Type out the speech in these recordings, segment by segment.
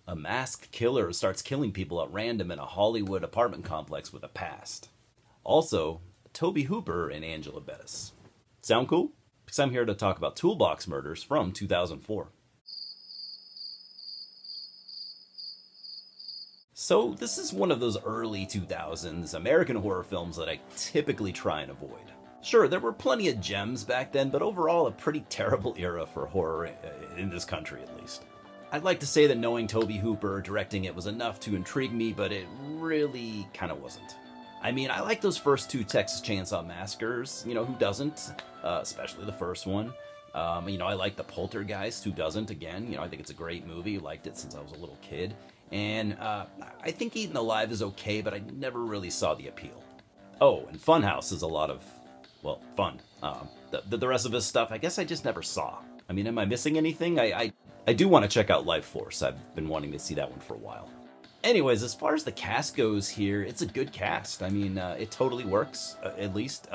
A masked killer starts killing people at random in a Hollywood apartment complex with a past. Also, Tobe Hooper and Angela Bettis. Sound cool? Because I'm here to talk about Toolbox murders from 2004. So this is one of those early 2000s American horror films that I typically try and avoid. Sure, there were plenty of gems back then, but overall a pretty terrible era for horror, in this country at least. I'd like to say that knowing Tobe Hooper directing it was enough to intrigue me, but it really kind of wasn't. I mean, I like those first two Texas Chainsaw Massacres, who doesn't? Especially the first one. I like The Poltergeist, who doesn't? Again, I think it's a great movie, liked it since I was a little kid. And I think Eaten Alive is okay, but I never really saw the appeal. Oh, and Funhouse is a lot of, well, fun. The rest of his stuff, I guess I just never saw. I mean, am I missing anything? I do want to check out Life Force. I've been wanting to see that one for a while. Anyways, as far as the cast goes here, it's a good cast. I mean, it totally works, at least.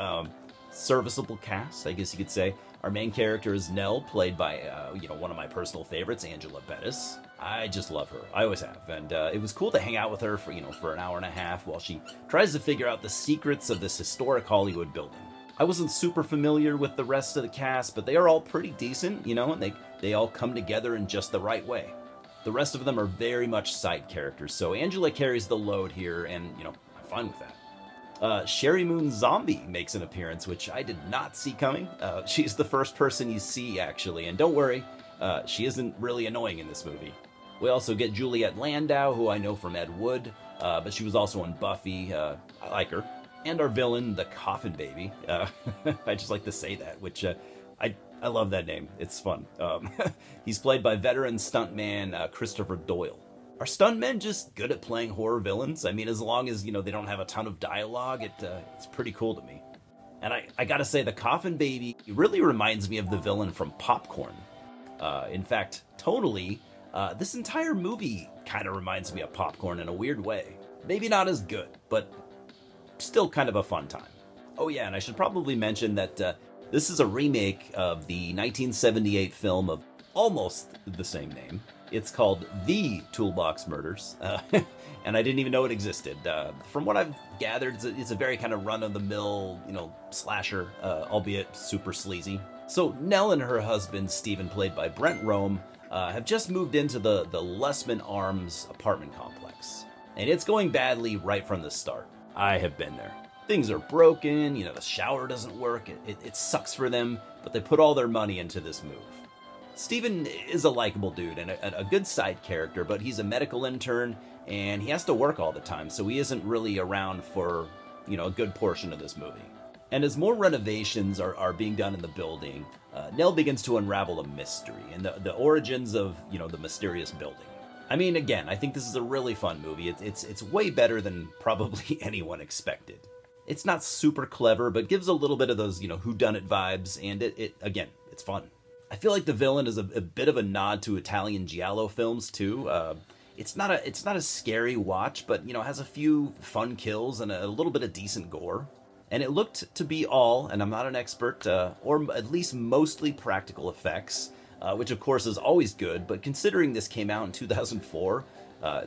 Serviceable cast, I guess you could say. Our main character is Nell, played by, one of my personal favorites, Angela Bettis. I just love her. I always have. And it was cool to hang out with her for an hour and a half while she tries to figure out the secrets of this historic Hollywood building. I wasn't super familiar with the rest of the cast, but they are all pretty decent, and they all come together in just the right way. The rest of them are very much side characters, so Angela carries the load here, and, I'm fine with that. Sherry Moon Zombie makes an appearance, which I did not see coming. She's the first person you see, actually, and don't worry, she isn't really annoying in this movie. We also get Juliet Landau, who I know from Ed Wood, but she was also on Buffy. I like her. And our villain, the Coffin Baby. I just like to say that, which I love that name. It's fun. He's played by veteran stuntman Christopher Doyle. Are stuntmen just good at playing horror villains? I mean, as long as, they don't have a ton of dialogue, it's pretty cool to me. And I gotta say, the Coffin Baby really reminds me of the villain from Popcorn. In fact, totally, this entire movie kind of reminds me of Popcorn in a weird way. Maybe not as good, but still kind of a fun time. Oh yeah, and I should probably mention that this is a remake of the 1978 film of almost the same name. It's called The Toolbox Murders, and I didn't even know it existed. From what I've gathered, it's a very kind of run-of-the-mill, slasher, albeit super sleazy. So Nell and her husband, Stephen, played by Brent Rome, have just moved into the Lussman Arms apartment complex. And it's going badly right from the start. I have been there. Things are broken, the shower doesn't work, it sucks for them, but they put all their money into this move. Steven is a likable dude and a good side character, but he's a medical intern and he has to work all the time, so he isn't really around for, a good portion of this movie. And as more renovations are being done in the building, Nell begins to unravel a mystery and the origins of, the mysterious building. I mean, again, I think this is a really fun movie. It's way better than probably anyone expected. It's not super clever, but gives a little bit of those, whodunit vibes, and again, it's fun. I feel like the villain is a bit of a nod to Italian giallo films too. It's not a scary watch, but has a few fun kills and a little bit of decent gore. And it looked to be all, and I'm not an expert, or at least mostly practical effects. Which of course is always good, but considering this came out in 2004,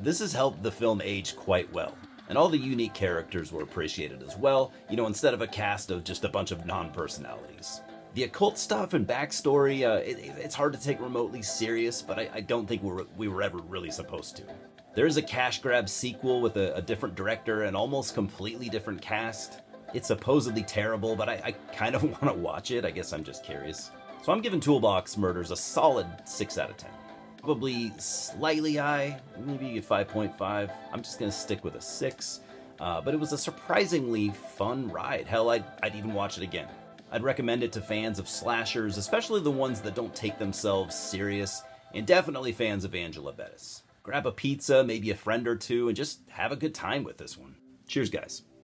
this has helped the film age quite well. And all the unique characters were appreciated as well, instead of a cast of just a bunch of non-personalities. The occult stuff and backstory, it's hard to take remotely serious, but I don't think we were ever really supposed to. There is a cash grab sequel with a different director and almost completely different cast. It's supposedly terrible, but I kind of want to watch it. I guess I'm just curious. So I'm giving Toolbox Murders a solid 6 out of 10. Probably slightly high, maybe a 5.5. I'm just going to stick with a 6. But it was a surprisingly fun ride. Hell, I'd even watch it again. I'd recommend it to fans of slashers, especially the ones that don't take themselves serious, and definitely fans of Angela Bettis. Grab a pizza, maybe a friend or two, and just have a good time with this one. Cheers, guys.